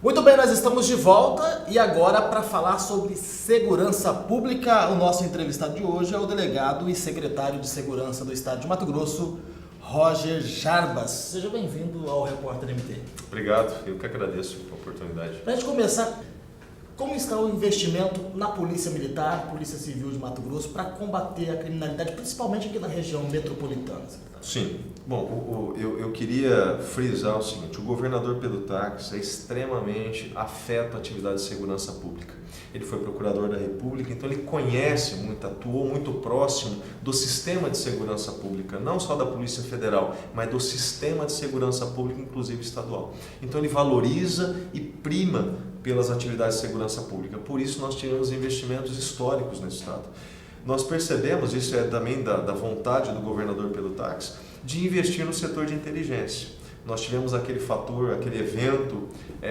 Muito bem, nós estamos de volta e agora para falar sobre segurança pública, o nosso entrevistado de hoje é o delegado e secretário de Segurança do Estado de Mato Grosso, Roger Jarbas. Seja bem-vindo ao Repórter MT. Obrigado, eu que agradeço a oportunidade. Para a gente começar, como está o investimento na Polícia Militar, Polícia Civil de Mato Grosso para combater a criminalidade, principalmente aqui na região metropolitana? Sim, bom, eu queria frisar o seguinte: o governador Pedro Taques é extremamente afeto à atividade de segurança pública. Ele foi procurador da República, então ele conhece muito, atuou muito próximo do sistema de segurança pública, não só da Polícia Federal, mas do sistema de segurança pública, inclusive estadual. Então ele valoriza e prima pelas atividades de segurança pública. Por isso nós tivemos investimentos históricos no estado. Nós percebemos, isso é também da vontade do governador Pedro Taques, de investir no setor de inteligência. Nós tivemos aquele fator, aquele evento,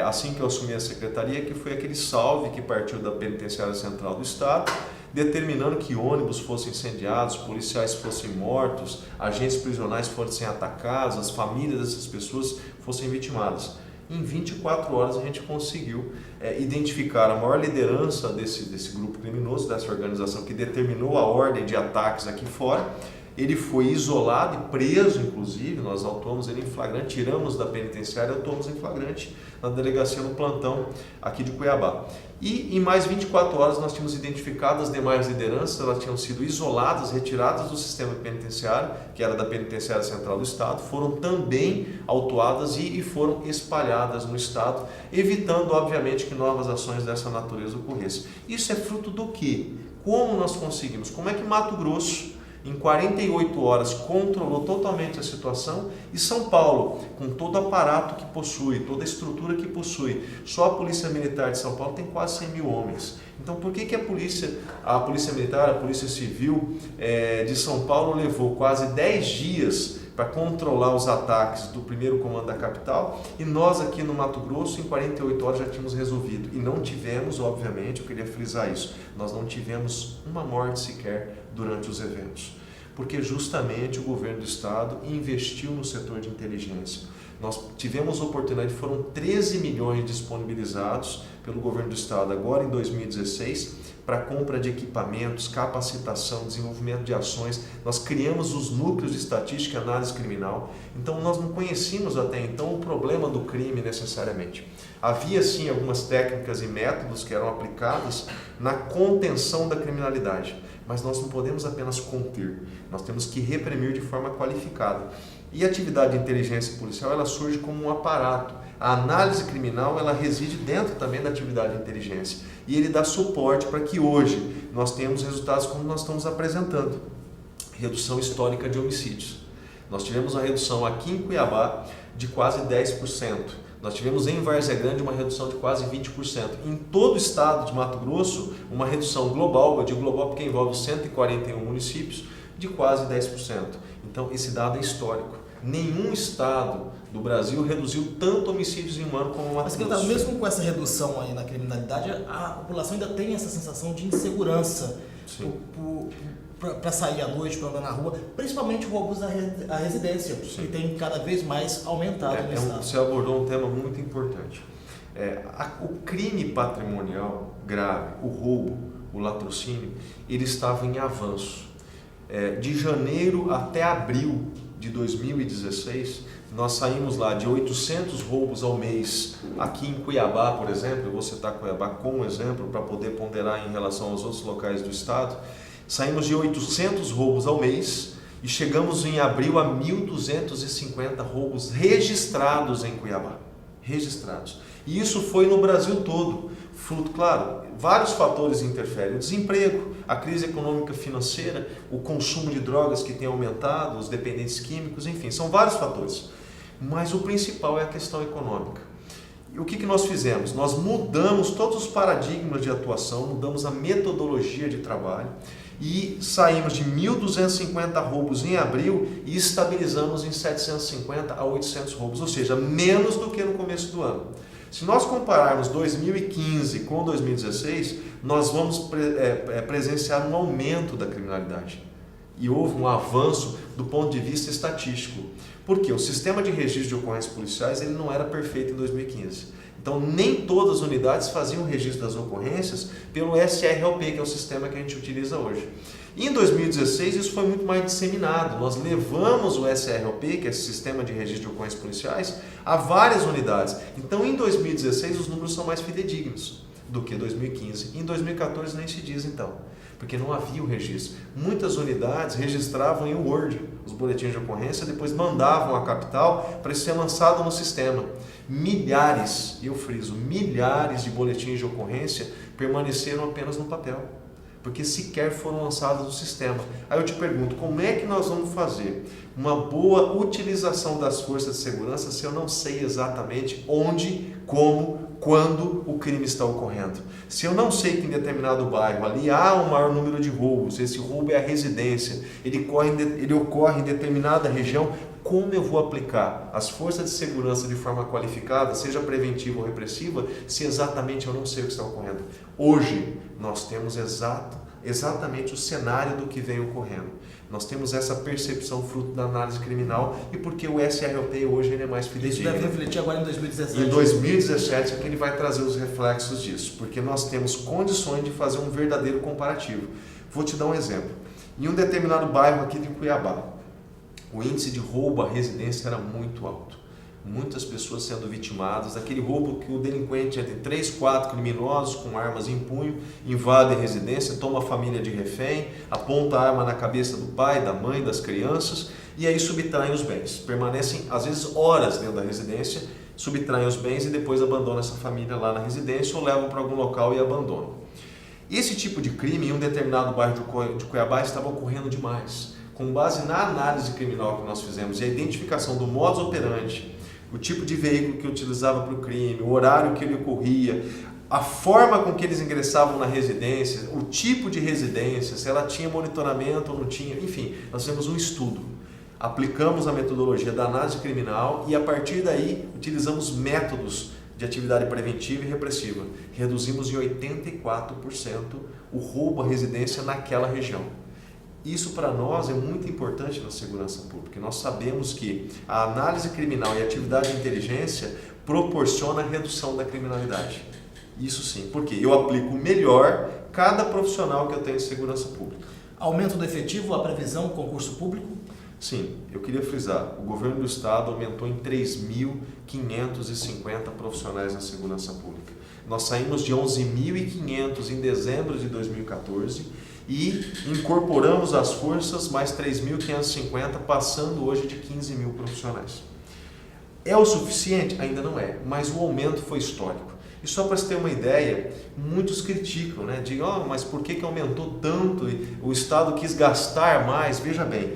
assim que eu assumi a secretaria, que foi aquele salve que partiu da Penitenciária Central do Estado, determinando que ônibus fossem incendiados, policiais fossem mortos, agentes prisionais fossem atacados, as famílias dessas pessoas fossem vitimadas. Em 24 horas a gente conseguiu identificar a maior liderança desse grupo criminoso, dessa organização que determinou a ordem de ataques aqui fora. Ele foi isolado e preso, inclusive, nós autuamos ele em flagrante, tiramos da penitenciária e autuamos em flagrante na delegacia no plantão aqui de Cuiabá. E em mais 24 horas nós tínhamos identificado as demais lideranças, elas tinham sido isoladas, retiradas do sistema penitenciário, que era da Penitenciária Central do Estado, foram também autuadas e foram espalhadas no Estado, evitando, obviamente, que novas ações dessa natureza ocorressem. Isso é fruto do quê? Como nós conseguimos? Como é que Mato Grosso, em 48 horas, controlou totalmente a situação, e São Paulo, com todo o aparato que possui, toda a estrutura que possui, só a Polícia Militar de São Paulo tem quase 100 mil homens. Então, por que a Polícia Militar, a Polícia Civil de São Paulo levou quase 10 dias para controlar os ataques do primeiro comando da capital, e nós aqui no Mato Grosso, em 48 horas, já tínhamos resolvido? E não tivemos, obviamente, eu queria frisar isso, nós não tivemos uma morte sequer durante os eventos, porque justamente o governo do estado investiu no setor de inteligência. Nós tivemos oportunidade, foram 13 milhões disponibilizados pelo governo do estado agora em 2016 para compra de equipamentos, capacitação, desenvolvimento de ações. Nós criamos os núcleos de estatística e análise criminal. Então nós não conhecíamos até então o problema do crime necessariamente. Havia sim algumas técnicas e métodos que eram aplicados na contenção da criminalidade, mas nós não podemos apenas conter, nós temos que reprimir de forma qualificada. E a atividade de inteligência policial, ela surge como um aparato. A análise criminal, ela reside dentro também da atividade de inteligência. E ele dá suporte para que hoje nós tenhamos resultados como nós estamos apresentando. Redução histórica de homicídios. Nós tivemos uma redução aqui em Cuiabá de quase 10%. Nós tivemos em Várzea Grande uma redução de quase 20%. Em todo o estado de Mato Grosso, uma redução global, eu digo global porque envolve 141 municípios, de quase 10%. Então, esse dado é histórico. Nenhum estado do Brasil reduziu tanto homicídios em um ano como o Mato Grosso. Mesmo com essa redução aí na criminalidade, a população ainda tem essa sensação de insegurança para sair à noite, para andar na rua, principalmente roubos à residência, que tem cada vez mais aumentado no estado. Você abordou um tema muito importante. O crime patrimonial grave, o roubo, o latrocínio, ele estava em avanço. De janeiro até abril de 2016, nós saímos lá de 800 roubos ao mês aqui em Cuiabá, por exemplo. Eu vou citar Cuiabá como exemplo para poder ponderar em relação aos outros locais do estado. Saímos de 800 roubos ao mês e chegamos em abril a 1.250 roubos registrados em Cuiabá. Registrados. E isso foi no Brasil todo. Fruto, claro, vários fatores interferem. O desemprego, a crise econômica financeira, o consumo de drogas que tem aumentado, os dependentes químicos, enfim, são vários fatores. Mas o principal é a questão econômica. E o que nós fizemos? Nós mudamos todos os paradigmas de atuação, mudamos a metodologia de trabalho e saímos de 1.250 roubos em abril e estabilizamos em 750 a 800 roubos, ou seja, menos do que no começo do ano. Se nós compararmos 2015 com 2016, nós vamos presenciar um aumento da criminalidade. e houve um avanço do ponto de vista estatístico. Por quê? O sistema de registro de ocorrências policiais ele não era perfeito em 2015. Então, nem todas as unidades faziam o registro das ocorrências pelo SRLP, que é o sistema que a gente utiliza hoje. E em 2016, isso foi muito mais disseminado. Nós levamos o SRLP, que é esse sistema de registro de ocorrências policiais, a várias unidades. Então, em 2016, os números são mais fidedignos do que 2015. Em 2014, nem se diz, então, porque não havia o registro. Muitas unidades registravam em Word os boletins de ocorrência, depois mandavam à capital para ser lançado no sistema. Milhares, eu friso, milhares de boletins de ocorrência permaneceram apenas no papel, porque sequer foram lançados no sistema. Aí eu te pergunto, como é que nós vamos fazer uma boa utilização das forças de segurança se eu não sei exatamente onde, como, quando o crime está ocorrendo? Se eu não sei que em determinado bairro ali há um maior número de roubos, esse roubo é a residência, ele ocorre em determinada região, como eu vou aplicar as forças de segurança de forma qualificada, seja preventiva ou repressiva, se exatamente eu não sei o que está ocorrendo? Hoje, nós temos exatamente o cenário do que vem ocorrendo. Nós temos essa percepção fruto da análise criminal e porque o SRLP hoje ele é mais fidedigno. Isso deve refletir agora em 2017. Em 2017 é que ele vai trazer os reflexos disso, porque nós temos condições de fazer um verdadeiro comparativo. Vou te dar um exemplo. Em um determinado bairro aqui de Cuiabá, o índice de roubo à residência era muito alto. Muitas pessoas sendo vitimadas, aquele roubo que o delinquente tem 3, 4 criminosos com armas em punho, invade a residência, toma a família de refém, aponta a arma na cabeça do pai, da mãe, das crianças e aí subtraem os bens. Permanecem às vezes horas dentro da residência, subtraem os bens e depois abandonam essa família lá na residência ou levam para algum local e abandonam. Esse tipo de crime em um determinado bairro de Cuiabá estava ocorrendo demais. Com base na análise criminal que nós fizemos e a identificação do modus operandi, o tipo de veículo que utilizava para o crime, o horário que ele ocorria, a forma com que eles ingressavam na residência, o tipo de residência, se ela tinha monitoramento ou não tinha, enfim, nós fizemos um estudo. Aplicamos a metodologia da análise criminal e a partir daí utilizamos métodos de atividade preventiva e repressiva. Reduzimos em 84% o roubo à residência naquela região. Isso para nós é muito importante na segurança pública. Nós sabemos que a análise criminal e a atividade de inteligência proporciona a redução da criminalidade. Isso sim, porque eu aplico melhor cada profissional que eu tenho de segurança pública. Aumento do efetivo, a previsão, concurso público? Sim, eu queria frisar, o governo do estado aumentou em 3.550 profissionais na segurança pública. Nós saímos de 11.500 em dezembro de 2014 e incorporamos às forças mais 3.550, passando hoje de 15 mil profissionais. É o suficiente? Ainda não é, mas o aumento foi histórico. E só para você ter uma ideia, muitos criticam, né? Dizem, mas por que aumentou tanto? O Estado quis gastar mais. Veja bem,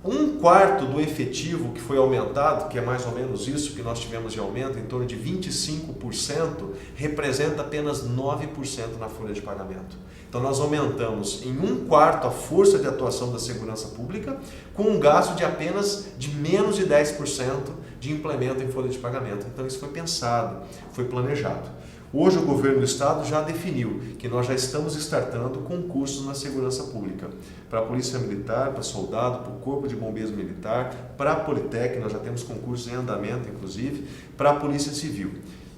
1/4 do efetivo que foi aumentado, que é mais ou menos isso que nós tivemos de aumento, em torno de 25%, representa apenas 9% na folha de pagamento. Então nós aumentamos em 1/4 a força de atuação da segurança pública, com um gasto de menos de 10% de implemento em folha de pagamento. Então isso foi pensado, foi planejado. Hoje o governo do estado já definiu que nós já estamos startando concursos na segurança pública. Para a Polícia Militar, para soldado, para o Corpo de Bombeiros Militar, para a Politec, nós já temos concursos em andamento, inclusive, para a Polícia Civil.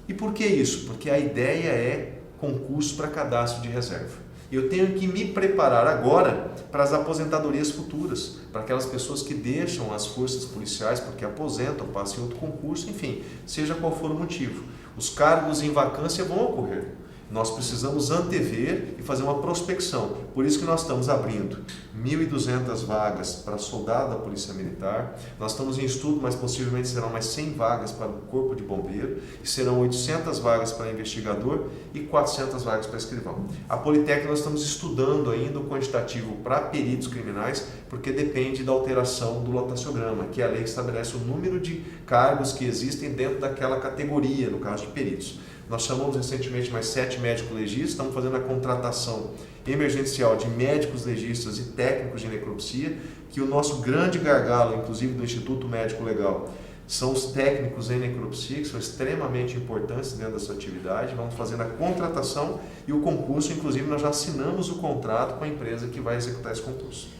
E por que isso? Porque a ideia é concurso para cadastro de reserva. Eu tenho que me preparar agora para as aposentadorias futuras, para aquelas pessoas que deixam as forças policiais porque aposentam, passam em outro concurso, enfim, seja qual for o motivo. Os cargos em vacância vão ocorrer. Nós precisamos antever e fazer uma prospecção. Por isso que nós estamos abrindo 1.200 vagas para soldado da Polícia Militar. Nós estamos em estudo, mas possivelmente serão mais 100 vagas para o Corpo de Bombeiro. E serão 800 vagas para investigador e 400 vagas para escrivão. A Politec nós estamos estudando ainda o quantitativo para peritos criminais, porque depende da alteração do lotaciograma, que é a lei que estabelece o número de cargos que existem dentro daquela categoria, no caso de peritos. Nós chamamos recentemente mais 7 médicos legistas, estamos fazendo a contratação emergencial de médicos legistas e técnicos de necropsia, que o nosso grande gargalo, inclusive do Instituto Médico Legal, são os técnicos em necropsia, que são extremamente importantes dentro da sua atividade. Vamos fazendo a contratação e o concurso, inclusive nós já assinamos o contrato com a empresa que vai executar esse concurso.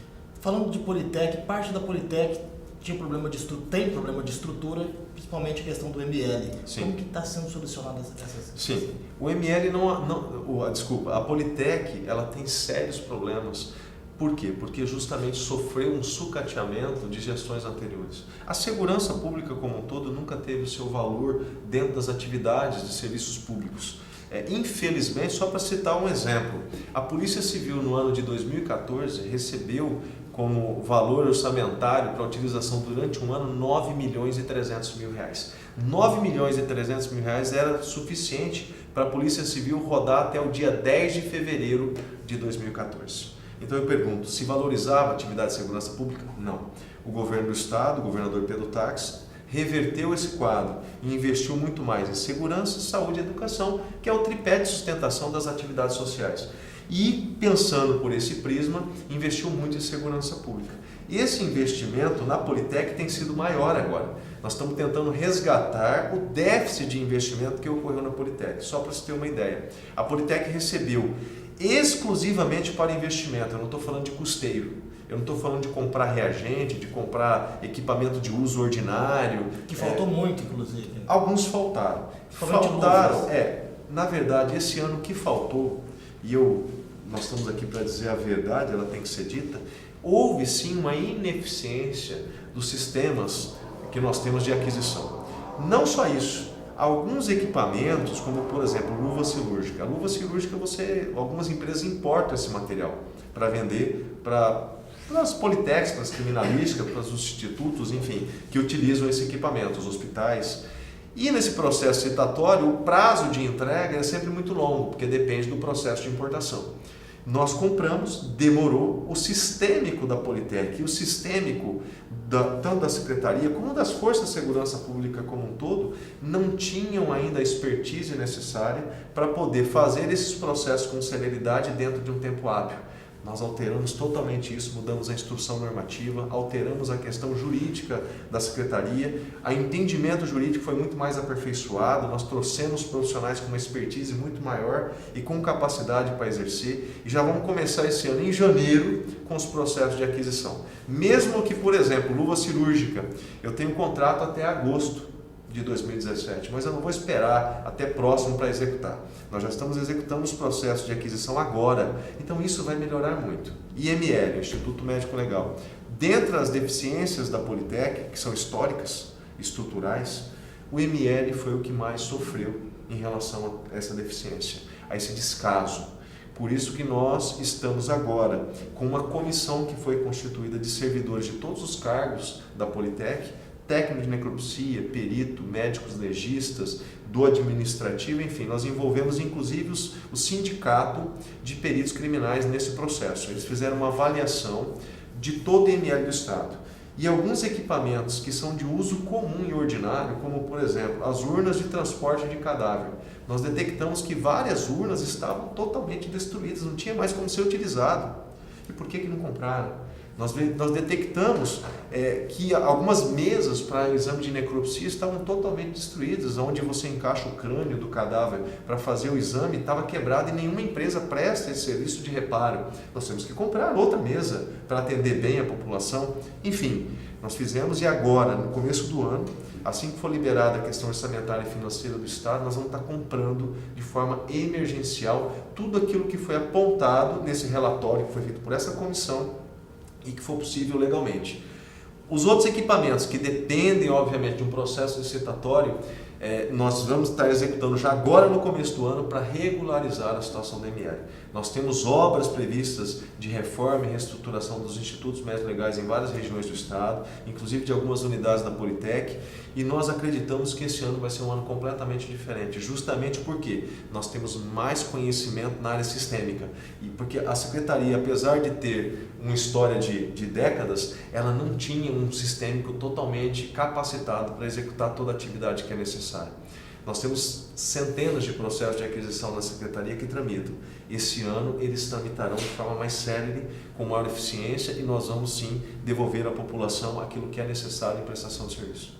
Falando de Politec, parte da Politec tem problema de estrutura, principalmente a questão do ML. Sim. Como que está sendo solucionada essas? Sim, o ML a Politec, ela tem sérios problemas. Por quê? Porque justamente sofreu um sucateamento de gestões anteriores. A segurança pública como um todo nunca teve o seu valor dentro das atividades de serviços públicos. Infelizmente, só para citar um exemplo, a Polícia Civil no ano de 2014 recebeu como valor orçamentário para utilização durante um ano 9 milhões e 300 mil reais. 9 milhões e 300 mil reais era suficiente para a Polícia Civil rodar até o dia 10 de fevereiro de 2014. Então eu pergunto, se valorizava a atividade de segurança pública? Não. O governo do estado, o governador Pedro Taques, reverteu esse quadro e investiu muito mais em segurança, saúde e educação, que é o tripé de sustentação das atividades sociais. E, pensando por esse prisma, investiu muito em segurança pública. Esse investimento na Politec tem sido maior agora. Nós estamos tentando resgatar o déficit de investimento que ocorreu na Politec. Só para você ter uma ideia, a Politec recebeu exclusivamente para investimento, eu não estou falando de custeio, eu não estou falando de comprar reagente, de comprar equipamento de uso ordinário. Que faltou muito, inclusive. Alguns faltaram. Na verdade, esse ano o que faltou, nós estamos aqui para dizer a verdade, ela tem que ser dita, houve sim uma ineficiência dos sistemas que nós temos de aquisição. Não só isso. Alguns equipamentos, como por exemplo luva cirúrgica. A luva cirúrgica, algumas empresas importam esse material para vender para as politecs, para as criminalísticas, para os institutos, enfim, que utilizam esse equipamento, os hospitais. E nesse processo citatório, o prazo de entrega é sempre muito longo, porque depende do processo de importação. Nós compramos, demorou, o sistêmico da Politec e o sistêmico tanto da Secretaria como das Forças de Segurança Pública como um todo não tinham ainda a expertise necessária para poder fazer esses processos com celeridade dentro de um tempo hábil. Nós alteramos totalmente isso, mudamos a instrução normativa, alteramos a questão jurídica da Secretaria, o entendimento jurídico foi muito mais aperfeiçoado, nós trouxemos profissionais com uma expertise muito maior e com capacidade para exercer, e já vamos começar esse ano, em janeiro, com os processos de aquisição. Mesmo que, por exemplo, luva cirúrgica, eu tenho um contrato até agosto de 2017, mas eu não vou esperar até próximo para executar. Nós já estamos executando os processos de aquisição agora, então isso vai melhorar muito. IML, Instituto Médico Legal. Dentre as deficiências da Politec, que são históricas, estruturais, o IML foi o que mais sofreu em relação a essa deficiência, a esse descaso. Por isso que nós estamos agora com uma comissão que foi constituída de servidores de todos os cargos da Politec, técnico de necropsia, perito, médicos legistas, do administrativo, enfim, nós envolvemos inclusive o sindicato de peritos criminais nesse processo. Eles fizeram uma avaliação de todo o IML do Estado. E alguns equipamentos que são de uso comum e ordinário, como por exemplo, as urnas de transporte de cadáver. Nós detectamos que várias urnas estavam totalmente destruídas, não tinha mais como ser utilizado. E por que não compraram? Nós detectamos que algumas mesas para exame de necropsia estavam totalmente destruídas, onde você encaixa o crânio do cadáver para fazer o exame estava quebrado e nenhuma empresa presta esse serviço de reparo. Nós temos que comprar outra mesa para atender bem a população. Enfim, nós fizemos e agora, no começo do ano, assim que for liberada a questão orçamentária e financeira do Estado, nós vamos estar comprando de forma emergencial tudo aquilo que foi apontado nesse relatório que foi feito por essa comissão e que for possível legalmente. Os outros equipamentos que dependem, obviamente, de um processo licitatório, nós vamos estar executando já agora no começo do ano para regularizar a situação da ML. Nós temos obras previstas de reforma e reestruturação dos institutos médicos legais em várias regiões do estado, inclusive de algumas unidades da Politec, e nós acreditamos que esse ano vai ser um ano completamente diferente, justamente porque nós temos mais conhecimento na área sistêmica. E porque a Secretaria, apesar de ter uma história de décadas, ela não tinha um sistêmico totalmente capacitado para executar toda a atividade que é necessária. Nós temos centenas de processos de aquisição na Secretaria que tramitam. Esse ano eles tramitarão de forma mais célere, com maior eficiência, e nós vamos sim devolver à população aquilo que é necessário em prestação de serviço.